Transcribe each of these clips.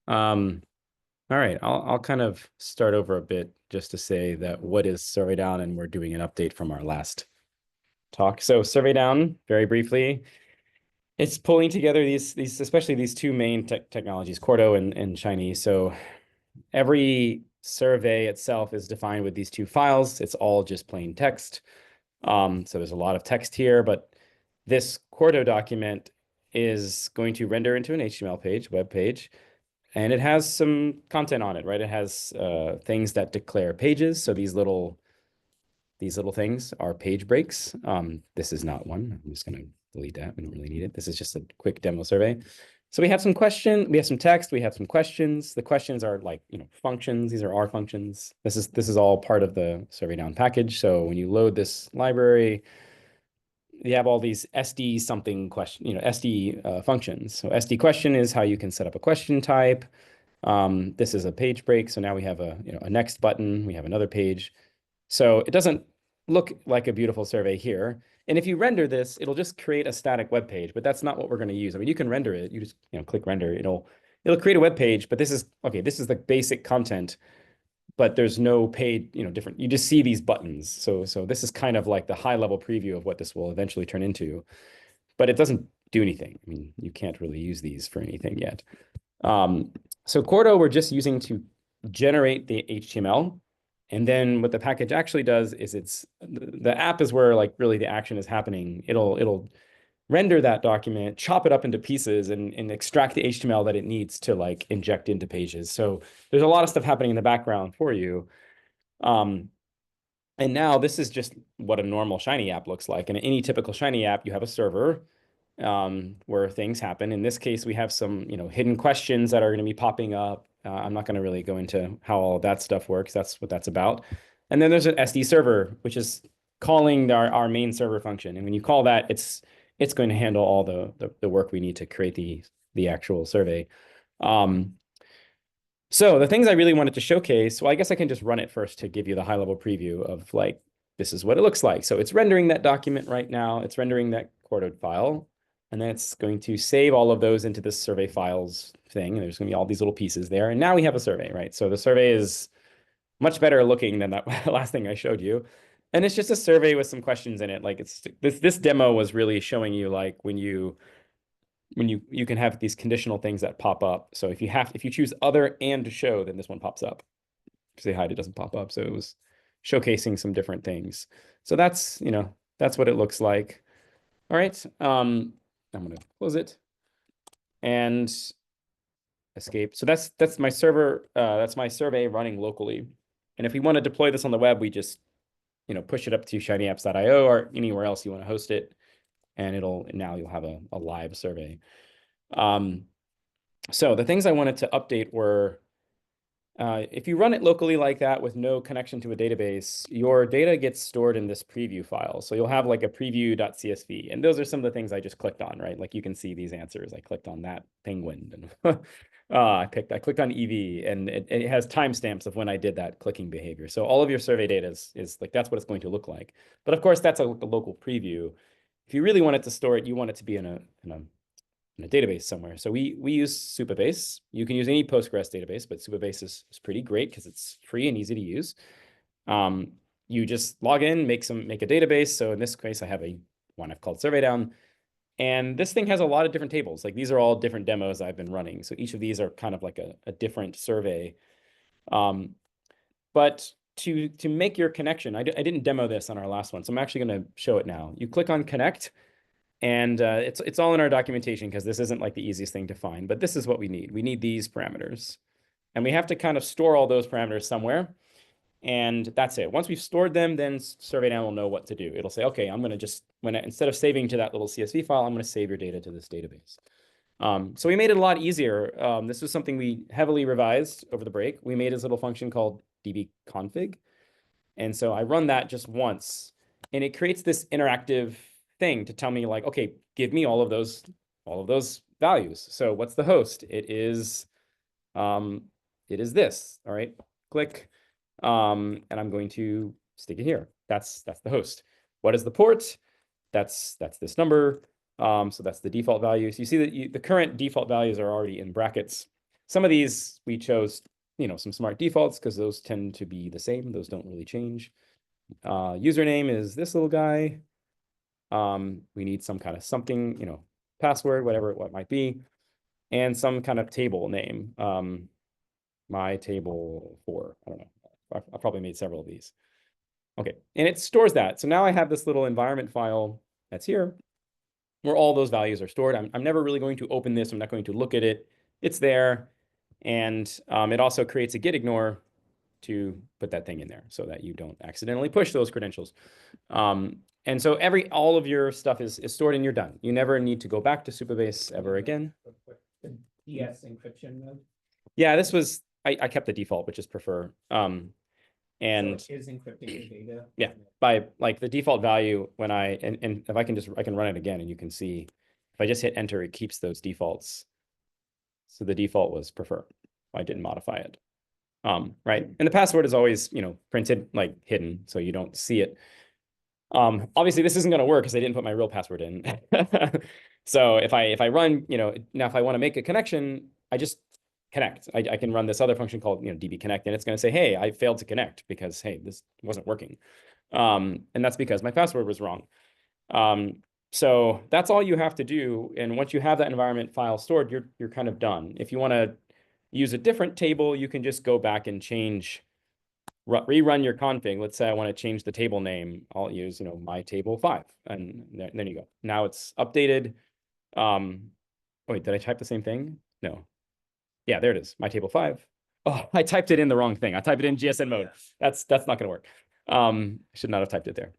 All right, I'll kind of start over a bit just to say that what is surveydown, and we're doing an update from our last talk. So surveydown, very briefly, it's pulling together these especially these two main technologies, Quarto and Chinese. So every survey itself is defined with these two files. It's all just plain text. So there's a lot of text here, but this Quarto document is going to render into an HTML page, web page, and it has some content on it, right? It has things that declare pages. So these little things are page breaks. This is not one. I'm just going to delete that. We don't really need it. This is just a quick demo survey. So we have some we have some text, we have some questions. The questions are like, functions. These are our functions. This is all part of the surveydown package. So when you load this library, you have all these SD something question, SD functions. So SD question is how you can set up a question type. This is a page break. So now we have a next button. We have another page. So it doesn't look like a beautiful survey here. And if you render this, it'll just create a static web page, but that's not what we're going to use. I mean, you can render it. You just click render. It'll create a web page, but this is the basic content, but there's no paid, different. You just see these buttons. So this is kind of like the high level preview of what this will eventually turn into, but it doesn't do anything. I mean, you can't really use these for anything yet. So Quarto we're just using to generate the HTML. And then what the package actually does is the app is where like really the action is happening. It'll render that document, chop it up into pieces, and extract the HTML that it needs to like inject into pages. So there's a lot of stuff happening in the background for you. And now this is just what a normal Shiny app looks like. And in any typical Shiny app, you have a server where things happen. In this case, we have some hidden questions that are going to be popping up. I'm not going to really go into how all that stuff works. That's what that's about. And then there's an SD server, which is calling our main server function. And when you call that, it's going to handle all the work we need to create the actual survey. So the things I really wanted to showcase, well, I guess I can just run it first to give you the high level preview of like, this is what it looks like. So it's rendering that document right now. It's rendering that Quarto file. And then it's going to save all of those into this survey files thing. And there's going to be all these little pieces there. And now we have a survey, right? So the survey is much better looking than that last thing I showed you. And it's just a survey with some questions in it. Like this demo was really showing you like when you can have these conditional things that pop up. So if you choose other and to show, then this one pops up. If you say hide, it doesn't pop up. So it was showcasing some different things. So that's what it looks like. All right. I'm going to close it and escape. So that's my server. That's my survey running locally. And if we want to deploy this on the web, we just push it up to shinyapps.io or anywhere else you want to host it, and now you'll have a live survey. So the things I wanted to update were, if you run it locally like that with no connection to a database, your data gets stored in this preview file. So you'll have like a preview.csv. And those are some of the things I just clicked on, right? Like you can see these answers. I clicked on that penguin. And I clicked on EV, and it has timestamps of when I did that clicking behavior. So all of your survey data is like, that's what it's going to look like. But of course, that's a local preview. If you really wanted to store it, you want it to be in a database somewhere. So we use Supabase. You can use any Postgres database, but Supabase is pretty great because it's free and easy to use. You just log in, make a database. So in this case, I have one I've called surveydown. And this thing has a lot of different tables. Like these are all different demos I've been running. So each of these are kind of like a different survey. But to make your connection, I didn't demo this on our last one, so I'm actually going to show it now. You click on connect. And it's all in our documentation because this isn't like the easiest thing to find, but this is what we need. We need these parameters. And we have to kind of store all those parameters somewhere. And that's it. Once we've stored them, then surveydown will know what to do. It'll say, okay, I'm going to instead of saving to that little CSV file, I'm going to save your data to this database. So we made it a lot easier. This was something we heavily revised over the break. We made this little function called dbconfig. And so I run that just once, and it creates this interactive thing to tell me like, okay, give me all of those values. So what's the host? It is this. All right, click, and I'm going to stick it here. That's the host. What is the port? That's this number. So that's the default value. So you see that the current default values are already in brackets. Some of these we chose, some smart defaults because those tend to be the same. Those don't really change. Username is this little guy. We need some kind of something, password, whatever what might be, and some kind of table name. My table 4. I don't know. I probably made several of these. Okay, and it stores that. So now I have this little environment file that's here where all those values are stored. I'm never really going to open this. I'm not going to look at it. It's there. And it also creates a git ignore to put that thing in there so that you don't accidentally push those credentials. And so all of your stuff is stored and you're done. You never need to go back to Supabase ever again. The DS encryption mode. Yeah, this was, I kept the default, which is prefer. And so it is encrypting your data. Yeah, by like the default value when and if I can run it again and you can see if I just hit enter, it keeps those defaults. So the default was prefer. I didn't modify it. Right. And the password is always, printed like hidden, so you don't see it. Obviously this isn't going to work because I didn't put my real password in. So if I run, now if I want to make a connection, I just connect. I can run this other function called, db connect, and it's going to say, hey, I failed to connect because, hey, this wasn't working. And that's because my password was wrong. So that's all you have to do. And once you have that environment file stored, you're kind of done. If you want to use a different table, you can just go back and rerun your config. Let's say I want to change the table name. I'll use, my table 5, and there you go. Now it's updated. Wait, did I type the same thing? No. Yeah, there it is. My table 5. Oh, I typed it in the wrong thing. I typed it in GSN mode. That's not going to work. Should not have typed it there.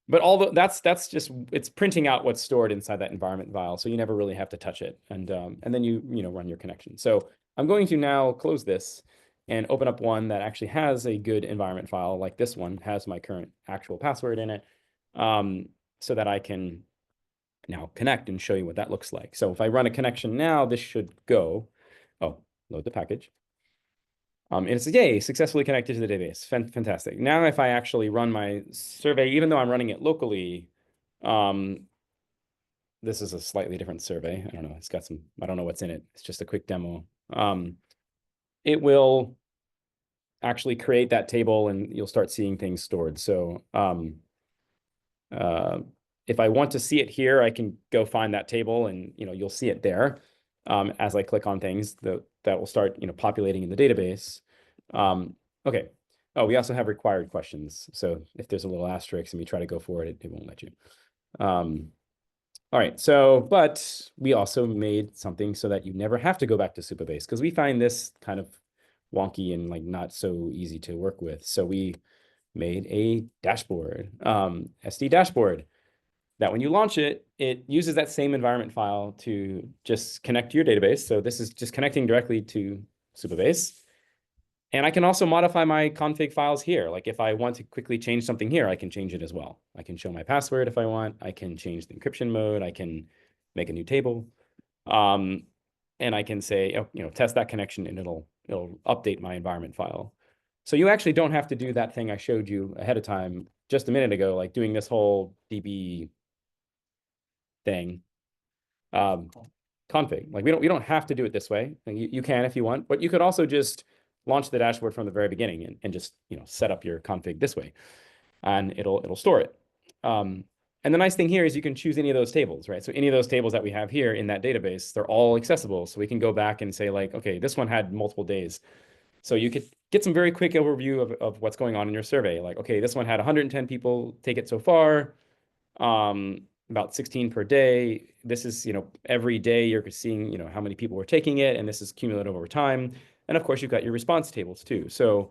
But that's just, it's printing out what's stored inside that environment file, so you never really have to touch it. And then you run your connection. So I'm going to now close this and open up one that actually has a good environment file, like this one has my current actual password in it, so that I can now connect and show you what that looks like. So if I run a connection now, this should go. Oh, load the package. And it says, yay, successfully connected to the database. Fantastic. Now, if I actually run my survey, even though I'm running it locally, this is a slightly different survey. I don't know. It's got some, I don't know what's in it. It's just a quick demo. It will actually create that table and you'll start seeing things stored. So if I want to see it here, I can go find that table and you'll see it there. As I click on things, that will start populating in the database. Okay. Oh, we also have required questions. So if there's a little asterisk and we try to go for it, it won't let you. All right. So, but we also made something so that you never have to go back to Supabase because we find this kind of wonky and like not so easy to work with. So we made a dashboard, SD dashboard, that when you launch it, it uses that same environment file to just connect to your database. So this is just connecting directly to Supabase. And I can also modify my config files here. Like if I want to quickly change something here, I can change it as well. I can show my password if I want. I can change the encryption mode. I can make a new table. And I can say, test that connection and it'll update my environment file. So you actually don't have to do that thing I showed you ahead of time just a minute ago, like doing this whole DB thing. Config, like we don't have to do it this way. Like you can if you want, but you could also just launch the dashboard from the very beginning and just set up your config this way, and it'll store it. And the nice thing here is you can choose any of those tables, right? So any of those tables that we have here in that database, they're all accessible. So we can go back and say like, okay, this one had multiple days. So you could get some very quick overview of what's going on in your survey. Like, okay, this one had 110 people take it so far. About 16 per day. This is, every day you're seeing, how many people were taking it, and this is cumulative over time. And of course, you've got your response tables too. So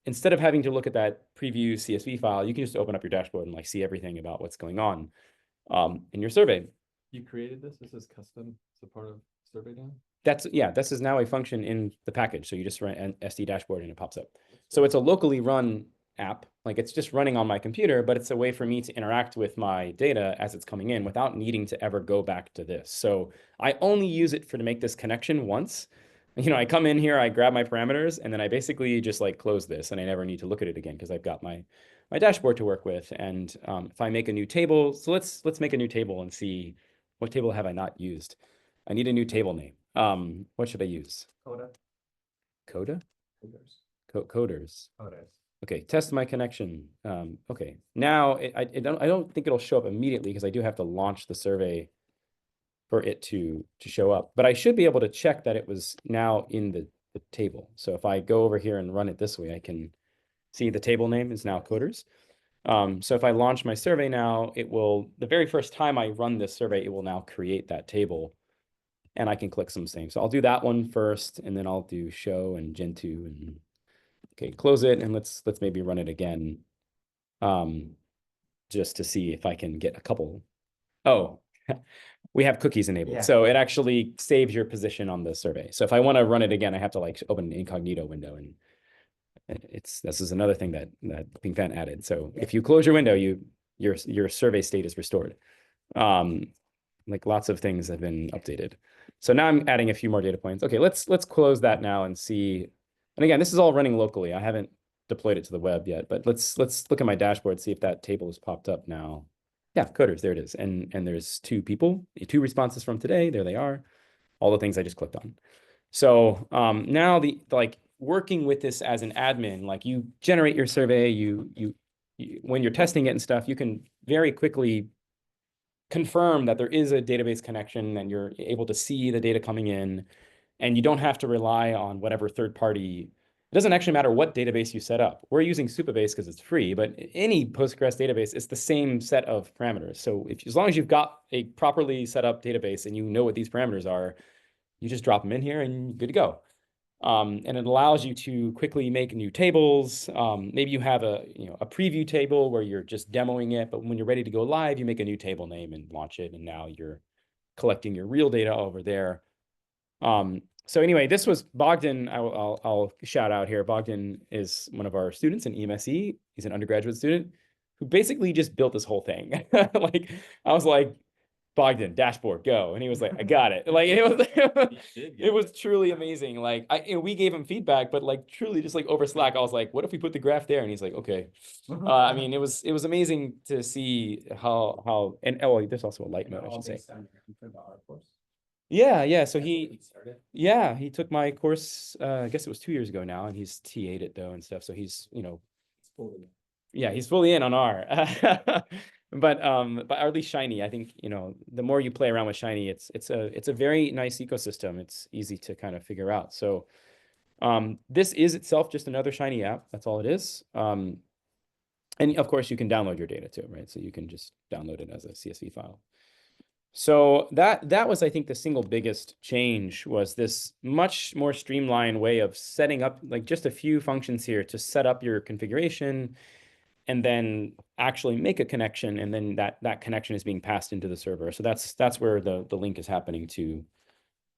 instead of having to look at that preview CSV file, you can just open up your dashboard and like see everything about what's going on in your survey. You created this? This is custom. It's a part of surveydown? This is now a function in the package. So you just run an SD dashboard and it pops up. So it's a locally run app, like it's just running on my computer, but it's a way for me to interact with my data as it's coming in without needing to ever go back to this. So I only use it to make this connection once. I come in here, I grab my parameters, and then I basically just like close this, and I never need to look at it again because I've got my dashboard to work with. And if I make a new table, so let's make a new table and see what table have I not used. I need a new table name. What should I use? Coda. Coda? Coders. Coders. Coders. Okay, test my connection. Okay, now I don't think it'll show up immediately because I do have to launch the survey for it to show up. But I should be able to check that it was now in the table. So if I go over here and run it this way, I can see the table name is now coders. So if I launch my survey now, it will, the very first time I run this survey, it will now create that table and I can click some things. So I'll do that one first, and then I'll do show and Gentoo and okay, close it, and let's maybe run it again. Just to see if I can get a couple. Oh, we have cookies enabled. Yeah. So it actually saves your position on the survey. So if I want to run it again, I have to like open an incognito window, and this is another thing that PingFan added. So if you close your window, your survey state is restored. Like lots of things have been updated. So now I'm adding a few more data points. Okay, let's close that now and see. And again, this is all running locally. I haven't deployed it to the web yet, but let's look at my dashboard, see if that table has popped up now. Yeah, coders, there it is. And there's 2 people, 2 responses from today. There they are. All the things I just clicked on. So now the like working with this as an admin, like you generate your survey, you when you're testing it and stuff, you can very quickly confirm that there is a database connection and you're able to see the data coming in, and you don't have to rely on whatever third party. It doesn't actually matter what database you set up. We're using Supabase because it's free, but any Postgres database is the same set of parameters. So as long as you've got a properly set up database and you know what these parameters are, you just drop them in here and you're good to go. And it allows you to quickly make new tables. Maybe you have a preview table where you're just demoing it, but when you're ready to go live, you make a new table name and launch it, and now you're collecting your real data over there. So anyway, this was Bogdan. I'll shout out here. Bogdan is one of our students in EMSE. He's an undergraduate student who basically just built this whole thing. Like I was like, Bogdan, dashboard, go. And he was like, I got it. Like it was truly amazing. Like we gave him feedback, but like truly just like over Slack, I was like, what if we put the graph there? And he's like, okay. I mean, it was amazing to see how and oh, there's also a light mode, I should say. Yeah. So he took my course, I guess it was 2 years ago now, and he's TA'd it though and stuff. So he's, he's fully in on R. But or at least Shiny. I think, the more you play around with Shiny, it's a very nice ecosystem. It's easy to kind of figure out. So this is itself just another Shiny app. That's all it is. And of course you can download your data too, right? So you can just download it as a CSV file. So that was, I think, the single biggest change, was this much more streamlined way of setting up like just a few functions here to set up your configuration and then actually make a connection, and then that connection is being passed into the server. So that's where the link is happening to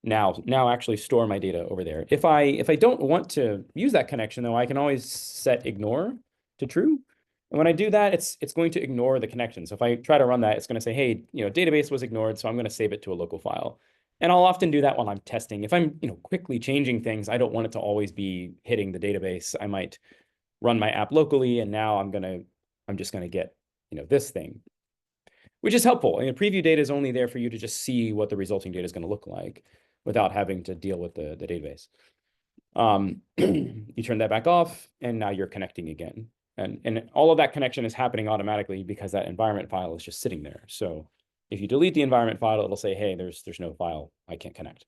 now actually store my data over there. If I don't want to use that connection though, I can always set ignore to true. And when I do that, it's going to ignore the connection. So if I try to run that, it's going to say, hey, database was ignored, so I'm going to save it to a local file. And I'll often do that while I'm testing. If I'm quickly changing things, I don't want it to always be hitting the database. I might run my app locally, and now I'm just gonna get this thing, which is helpful. And preview data is only there for you to just see what the resulting data is going to look like without having to deal with the database. You turn that back off, and now you're connecting again. And all of that connection is happening automatically because that environment file is just sitting there. So if you delete the environment file, it'll say, hey, there's no file, I can't connect.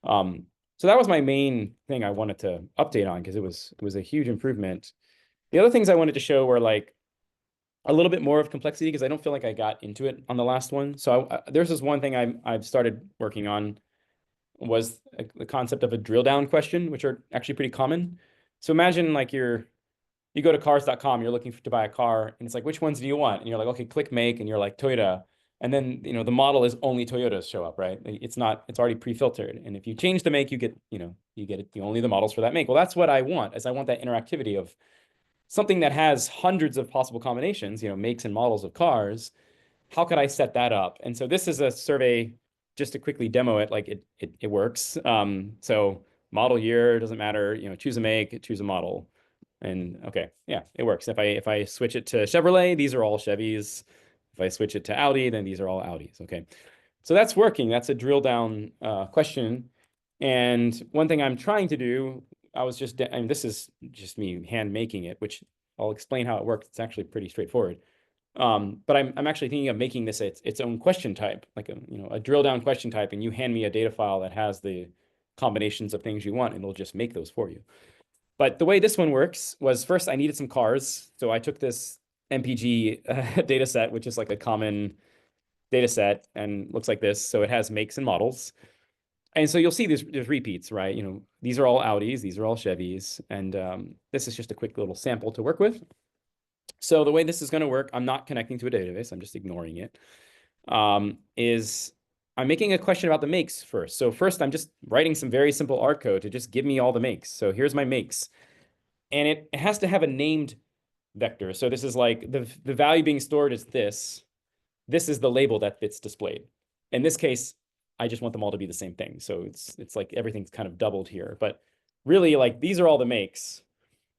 So that was my main thing I wanted to update on, because it was a huge improvement. The other things I wanted to show were like a little bit more of complexity, because I don't feel like I got into it on the last one. So there's this one thing I've started working on, was the concept of a drill down question, which are actually pretty common. So imagine like you go to cars.com, you're looking to buy a car, and it's like, which ones do you want? And you're like, okay, click make, and you're like Toyota. And then, the model is only Toyotas show up, right? It's already pre-filtered. And if you change the make, you get only the models for that make. Well, that's what I want, is I want that interactivity of something that has hundreds of possible combinations, makes and models of cars. How could I set that up? And so this is a survey just to quickly demo it, like it works. So model year, doesn't matter, choose a make, choose a model. And okay, yeah, it works. If I switch it to Chevrolet, these are all Chevys. If I switch it to Audi, then these are all Audis. Okay, so that's working. That's a drill down question. And one thing I'm trying to do, and this is just me hand making it, which I'll explain how it works. It's actually pretty straightforward. But I'm actually thinking of making this its own question type, like a drill down question type, and you hand me a data file that has the combinations of things you want, and it'll just make those for you. But the way this one works was, first I needed some cars, so I took this MPG data set, which is like a common data set, and looks like this. So it has makes and models. And so you'll see there's repeats, right? These are all Audis, these are all Chevys, and this is just a quick little sample to work with. So the way this is going to work, I'm not connecting to a database, I'm just ignoring it, is I'm making a question about the makes first. So first, I'm just writing some very simple R code to just give me all the makes. So here's my makes. And it has to have a named vector. So this is like the value being stored is this. This is the label that gets displayed. In this case, I just want them all to be the same thing. So it's like everything's kind of doubled here. But really, like, these are all the makes,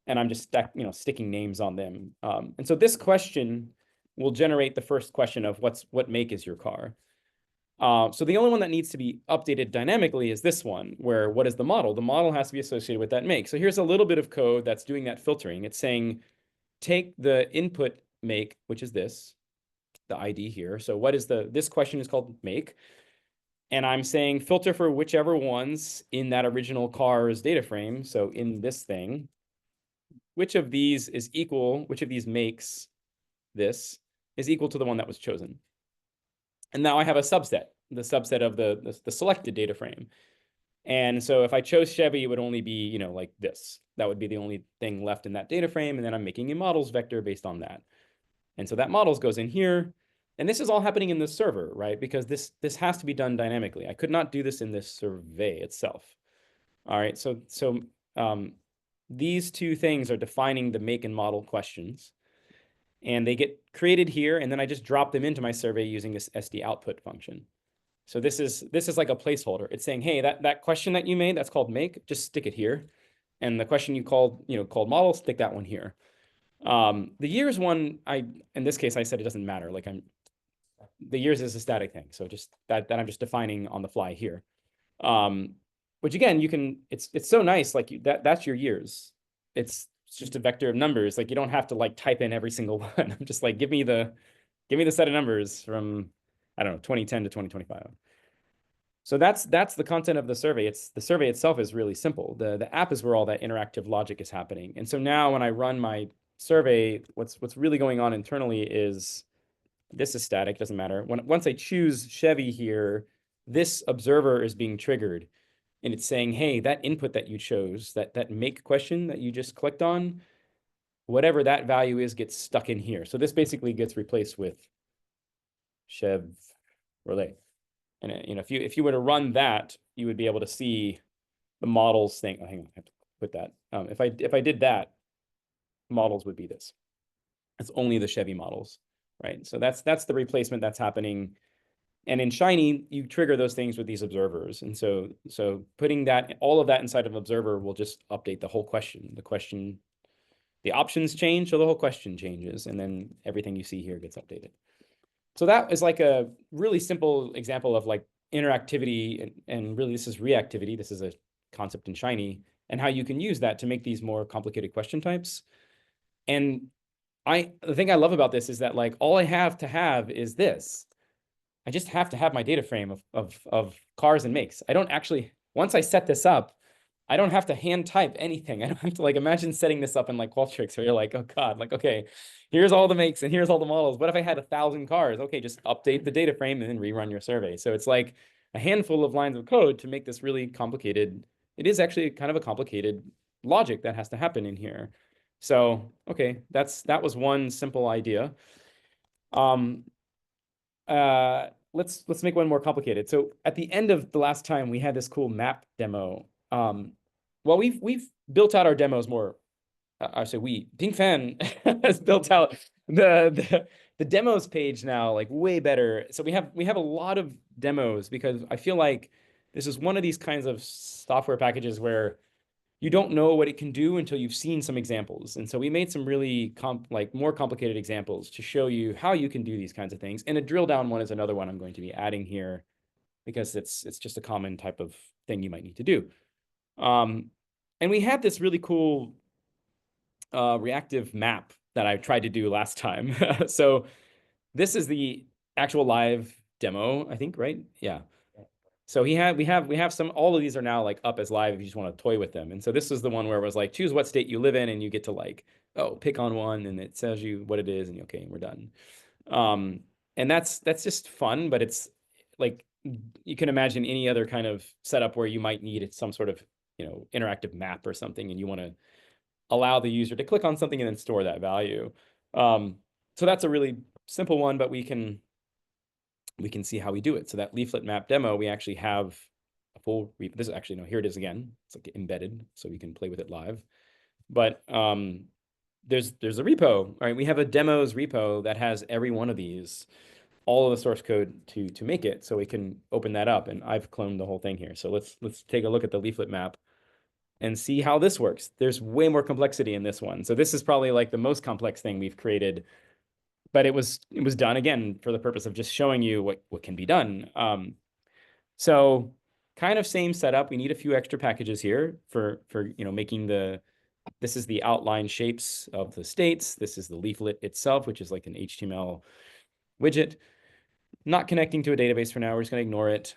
and I'm just sticking names on them. And so this question will generate the first question of what make is your car. So the only one that needs to be updated dynamically is this one, where what is the model? The model has to be associated with that make. So here's a little bit of code that's doing that filtering. It's saying, take the input make, which is this, the ID here. So what is this question is called make. And I'm saying filter for whichever ones in that original car's data frame. So in this thing, which of these makes this is equal to the one that was chosen. And now I have a subset, the subset of the selected data frame. And so if I chose Chevy, it would only be, like this. That would be the only thing left in that data frame. And then I'm making a models vector based on that. And so that models goes in here. And this is all happening in the server, right? Because this has to be done dynamically. I could not do this in this survey itself. All right, so these two things are defining the make and model questions. And they get created here, and then I just drop them into my survey using this SD output function. So this is like a placeholder. It's saying, hey, that question that you made, that's called make, just stick it here. And the question you called model, stick that one here. The years one, in this case, I said it doesn't matter. Like the years is a static thing. So just that I'm just defining on the fly here. Which again, it's so nice. Like that's your years. It's just a vector of numbers. Like you don't have to like type in every single one. I'm just like, give me the set of numbers from, I don't know, 2010 to 2025. So that's the content of the survey. The survey itself is really simple. The app is where all that interactive logic is happening. And so now when I run my survey, what's really going on internally is, this is static, doesn't matter. Once I choose Chevy here, this observer is being triggered. And it's saying, hey, that input that you chose, that make question that you just clicked on, whatever that value is gets stuck in here. So this basically gets replaced with Chevrolet. And if you were to run that, you would be able to see the models thing. Oh, hang on, I have to put that. If I did that, models would be this. It's only the Chevy models, right? So that's the replacement that's happening. And in Shiny, you trigger those things with these observers. And so putting all of that inside of an observer will just update the whole question. The options change, so the whole question changes, and then everything you see here gets updated. So that is like a really simple example of like interactivity, and really this is reactivity. This is a concept in Shiny, and how you can use that to make these more complicated question types. And the thing I love about this is that like all I have to have is this. I just have to have my data frame of cars and makes. I don't actually, once I set this up, I don't have to hand type anything. I don't have to, like, imagine setting this up in like Qualtrics where you're like, oh God, like, okay, here's all the makes and here's all the models. What if I had 1,000 cars? Okay, just update the data frame and then rerun your survey. So it's like a handful of lines of code to make this really complicated. It is actually kind of a complicated logic that has to happen in here. So, okay, that was one simple idea. Let's make one more complicated. So at the end of the last time, we had this cool map demo. Well, we've built out our demos more. I say Pink Fan has built out the demos page now, like way better. So we have a lot of demos, because I feel like this is one of these kinds of software packages where you don't know what it can do until you've seen some examples. And so we made some really more complicated examples to show you how you can do these kinds of things. And a drill down one is another one I'm going to be adding here, because it's just a common type of thing you might need to do. And we had this really cool reactive map that I tried to do last time. So this is the actual live demo, I think, right? Yeah. So we have some, all of these are now like up as live if you just want to toy with them. And so this is the one where it was like, choose what state you live in, and you get to like, oh, pick on one, and it tells you what it is, and okay, we're done. And that's just fun, but it's like, you can imagine any other kind of setup where you might need some sort of, interactive map or something, and you want to allow the user to click on something and then store that value. So that's a really simple one, but we can see how we do it. So that leaflet map demo, we actually have a full, this is actually, no, here it is again. It's like embedded, so we can play with it live. But there's a repo, right? We have a demos repo that has every one of these, all of the source code to make it, so we can open that up. And I've cloned the whole thing here. So let's take a look at the leaflet map and see how this works. There's way more complexity in this one. So this is probably like the most complex thing we've created, but it was done again for the purpose of just showing you what can be done. So kind of same setup. We need a few extra packages here for making this is the outline shapes of the states. This is the leaflet itself, which is like an HTML widget. Not connecting to a database for now. We're just going to ignore it.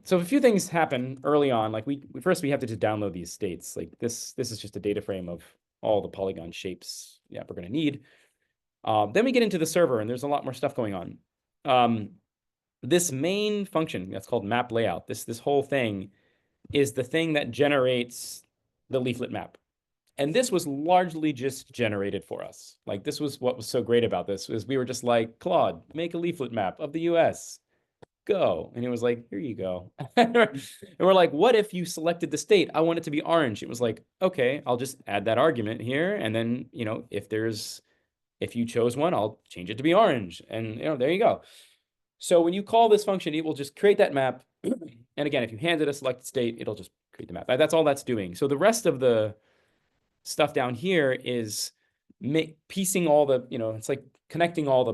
So a few things happen early on. Like first we have to just download these states. Like this is just a data frame of all the polygon shapes we're going to need. Then we get into the server, and there's a lot more stuff going on. This main function that's called map layout, this whole thing is the thing that generates the leaflet map. And this was largely just generated for us. Like, this was what was so great about this, is we were just like, Claude, make a leaflet map of the US. Go. And it was like, here you go. And we're like, what if you selected the state? I want it to be orange. It was like, okay, I'll just add that argument here. And then, if you chose one, I'll change it to be orange. And there you go. So when you call this function, it will just create that map. And again, if you hand it a selected state, it'll just create the map. That's all that's doing. So the rest of the stuff down here is piecing all the, it's like connecting all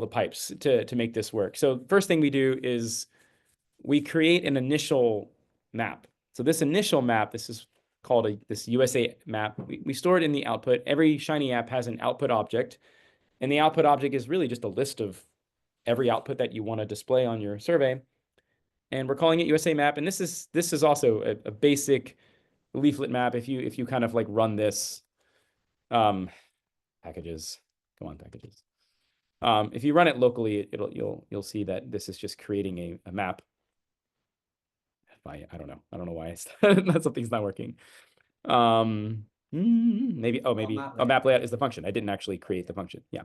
the pipes to make this work. So first thing we do is we create an initial map. So this initial map, this is called this USA map. We store it in the output. Every Shiny app has an output object, and the output object is really just a list of every output that you want to display on your survey. And we're calling it USA map. And this is also a basic leaflet map. If you kind of like run this packages, come on, packages. If you run it locally, you'll see that this is just creating a map. I don't know why something's not working. Maybe map layout is the function. I didn't actually create the function. Yeah.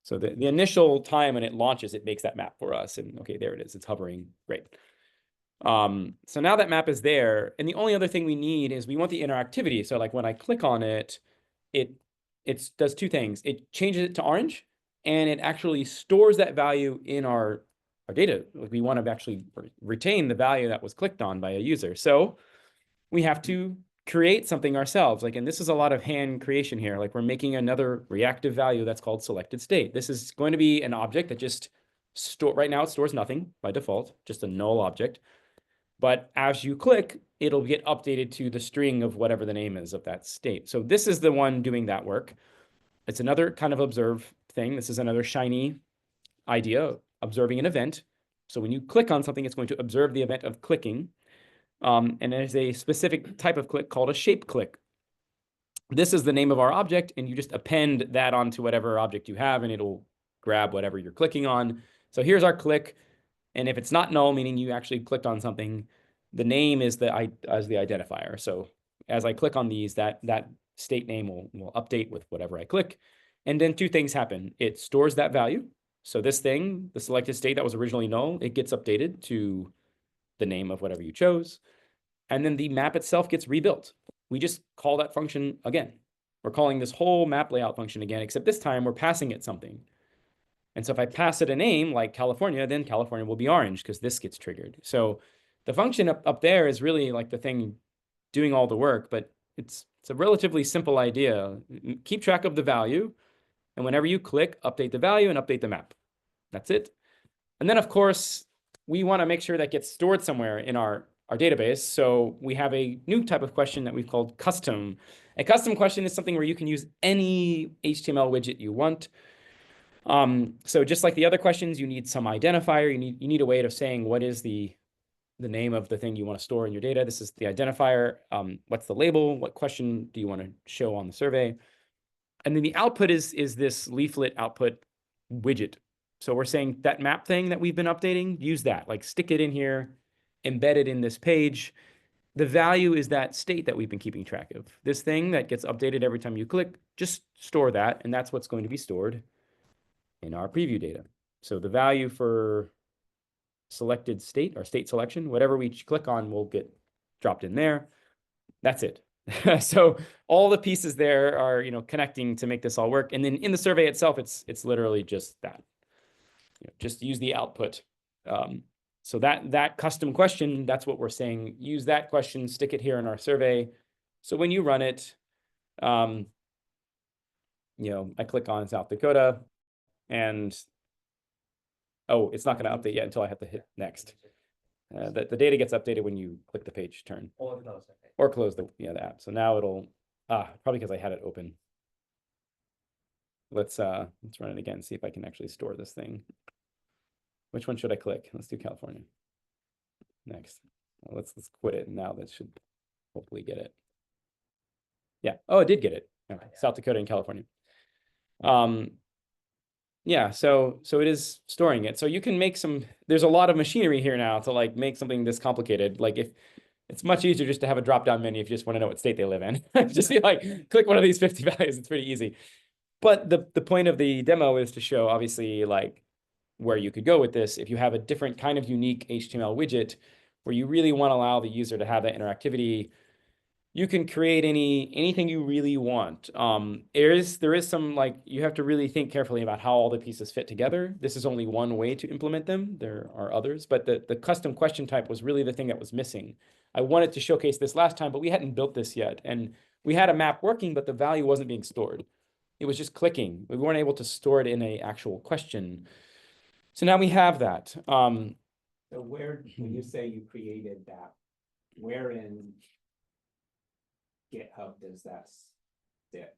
So the initial time when it launches, it makes that map for us. And okay, there it is. It's hovering. Great. So now that map is there, and the only other thing we need is we want the interactivity. So like when I click on it, it does two things. It changes it to orange, and it actually stores that value in our data. Like, we want to actually retain the value that was clicked on by a user. So we have to create something ourselves. Like, and this is a lot of hand creation here. Like, we're making another reactive value that's called selected state. This is going to be an object that just right now it stores nothing by default, just a null object. But as you click, it'll get updated to the string of whatever the name is of that state. So this is the one doing that work. It's another kind of observe thing. This is another Shiny idea, observing an event. So when you click on something, it's going to observe the event of clicking. And there's a specific type of click called a shape click. This is the name of our object, and you just append that onto whatever object you have, and it'll grab whatever you're clicking on. So here's our click. And if it's not null, meaning you actually clicked on something, the name is the identifier. So as I click on these, that state name will update with whatever I click. And then two things happen. It stores that value. So this thing, the selected state that was originally null, it gets updated to the name of whatever you chose. And then the map itself gets rebuilt. We just call that function again. We're calling this whole map layout function again, except this time we're passing it something. And so if I pass it a name like California, then California will be orange because this gets triggered. So the function up there is really like the thing doing all the work, but it's a relatively simple idea. Keep track of the value, and whenever you click, update the value and update the map. That's it. And then, of course, we want to make sure that gets stored somewhere in our our database. So we have a new type of question that we've called custom. A custom question is something where you can use any HTML widget you want. So just like the other questions, you need some identifier. You need a way of saying what is the name of the thing you want to store in your data. This is the identifier. What's the label? What question do you want to show on the survey? And then the output is this leaflet output widget. So we're saying that map thing that we've been updating, use that, like stick it in here, embed it in this page. The value is that state that we've been keeping track of. This thing that gets updated every time you click, just store that, and that's what's going to be stored in our preview data. So the value for selected state or state selection, whatever we click on will get dropped in there. That's it. So all the pieces there are, connecting to make this all work. And then in the survey itself, it's literally just that. Just use the output. So that custom question, that's what we're saying. Use that question, stick it here in our survey. So when you run it, I click on South Dakota, and it's not going to update yet until I have to hit next. The data gets updated when you click the page turn or close the app. So now it'll probably because I had it open. Let's run it again, see if I can actually store this thing. Which one should I click? Let's do California. Next. Well, let's quit it. Now that should hopefully get it. Yeah. Oh, it did get it. Oh, South Dakota and California. Yeah, so it is storing it. So you can make there's a lot of machinery here now to like make something this complicated. Like if it's much easier just to have a drop-down menu if you just want to know what state they live in. Just be like, click one of these 50 values. It's pretty easy. But the point of the demo is to show obviously like where you could go with this. If you have a different kind of unique HTML widget where you really want to allow the user to have that interactivity, you can create anything you really want. There is some, like, you have to really think carefully about how all the pieces fit together. This is only one way to implement them. There are others, but the custom question type was really the thing that was missing. I wanted to showcase this last time, but we hadn't built this yet. And we had a map working, but the value wasn't being stored. It was just clicking. We weren't able to store it in an actual question. So now we have that. So when you say you created that, where in GitHub does that sit?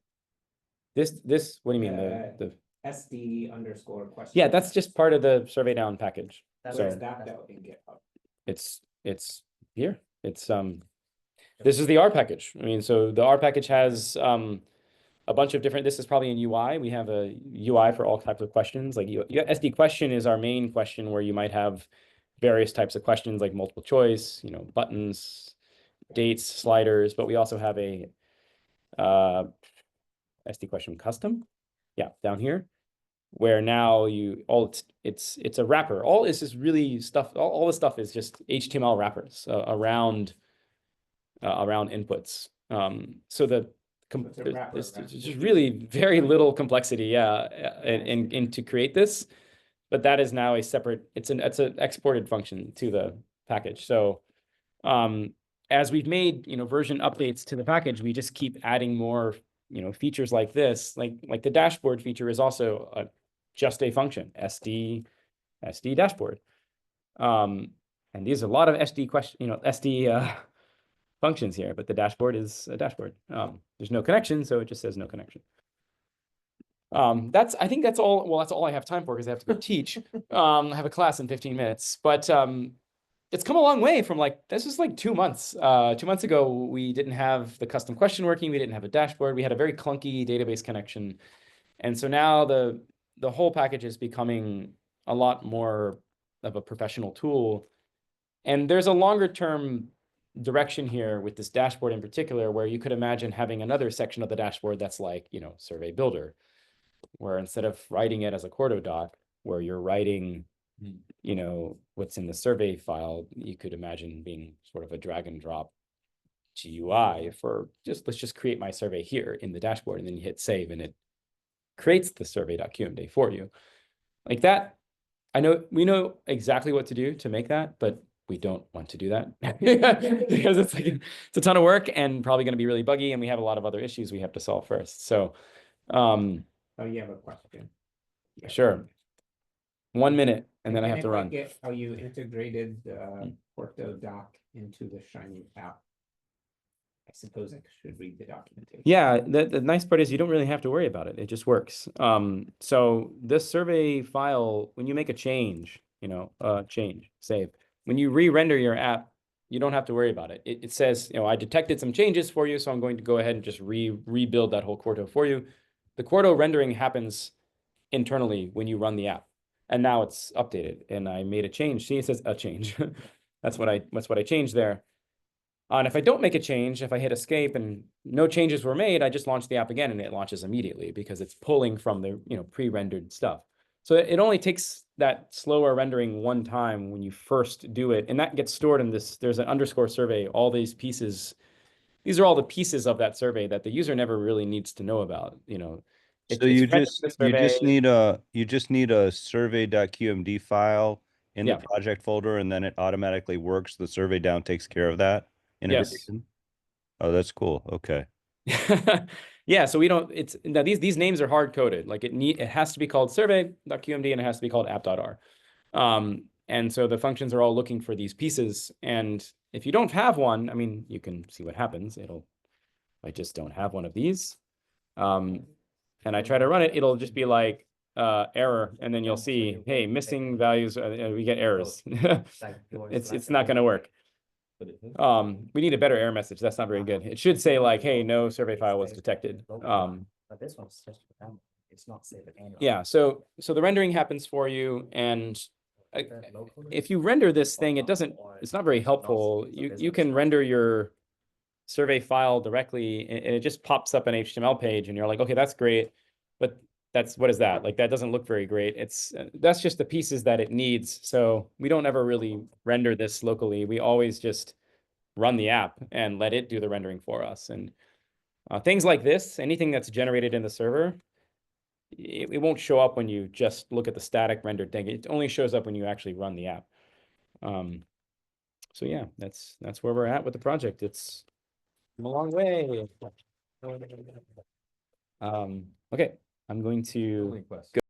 This, what do you mean? The SD_question. Yeah, that's just part of the surveydown package. Where's that though in GitHub? It's here. It's this is the R package. I mean, so the R package has a bunch of different, this is probably in UI. We have a UI for all types of questions. Like SD question is our main question where you might have various types of questions like multiple choice, buttons, dates, sliders, but we also have a SD question custom. Yeah, down here, where now it's a wrapper. All this is really stuff. All this stuff is just HTML wrappers around inputs. So there's just really very little complexity, yeah, and to create this, but that is now a separate. It's an exported function to the package. So as we've made version updates to the package, we just keep adding more features like this. Like the dashboard feature is also just a function, SD dashboard. And there's a lot of SD functions here, but the dashboard is a dashboard. There's no connection, so it just says no connection. I think that's all. Well, that's all I have time for because I have to go teach. I have a class in 15 minutes, but it's come a long way from this was like 2 months. 2 months ago, we didn't have the custom question working. We didn't have a dashboard. We had a very clunky database connection. And so now the whole package is becoming a lot more of a professional tool. And there's a longer term direction here with this dashboard in particular, where you could imagine having another section of the dashboard that's like, survey builder, where instead of writing it as a Cordo doc, where you're writing, what's in the survey file, you could imagine being sort of a drag and drop GUI for let's just create my survey here in the dashboard, and then you hit save and it creates the survey.qmd for you. Like that, we know exactly what to do to make that, but we don't want to do that because it's a ton of work and probably going to be really buggy, and we have a lot of other issues we have to solve first. So, oh, you have a question? Yeah. Sure. 1 minute, and then I have to if run. Get how you integrated Cordo doc into the Shiny app. I suppose I should read the documentation. Yeah, the nice part is you don't really have to worry about it. It just works. So this survey file, when you make a change, save. When you re-render your app, you don't have to worry about it. It says, I detected some changes for you, so I'm going to go ahead and just rebuild that whole Quarto for you. The Quarto rendering happens internally when you run the app. And now it's updated. And I made a change. See, it says a change. That's what I changed there. And if I don't make a change, if I hit escape and no changes were made, I just launch the app again and it launches immediately because it's pulling from the pre-rendered stuff. So it only takes that slower rendering one time when you first do it, and that gets stored in this. There's an underscore survey. All these pieces, these are all the pieces of that survey that the user never really needs to know about. So you just need a survey.qmd file in the project folder, and then it automatically works. The survey down takes care of that integration. Yes. Oh, that's cool. Okay. Yeah, so we don't, it's now these names are hard coded. Like it has to be called survey.qmd and it has to be called app.r. And so the functions are all looking for these pieces. And if you don't have one, I mean, you can see what happens. I just don't have one of these. And I try to run it, it'll just be like error, and then you'll see, hey, missing values, we get errors. It's not going to work. We need a better error message. That's not very good. It should say like, hey, no survey file was detected. But this one's just it's not saved anyway. Yeah, so the rendering happens for you, and if you render this thing, it's not very helpful. You can render your survey file directly and it just pops up an HTML page and you're like, okay, that's great, but what is that? Like, that doesn't look very great. That's just the pieces that it needs. So we don't ever really render this locally. We always just run the app and let it do the rendering for us. And things like this, anything that's generated in the server, it won't show up when you just look at the static rendered thing. It only shows up when you actually run the app. So yeah, that's where we're at with the project. It's come a long way. Okay, I'm going to go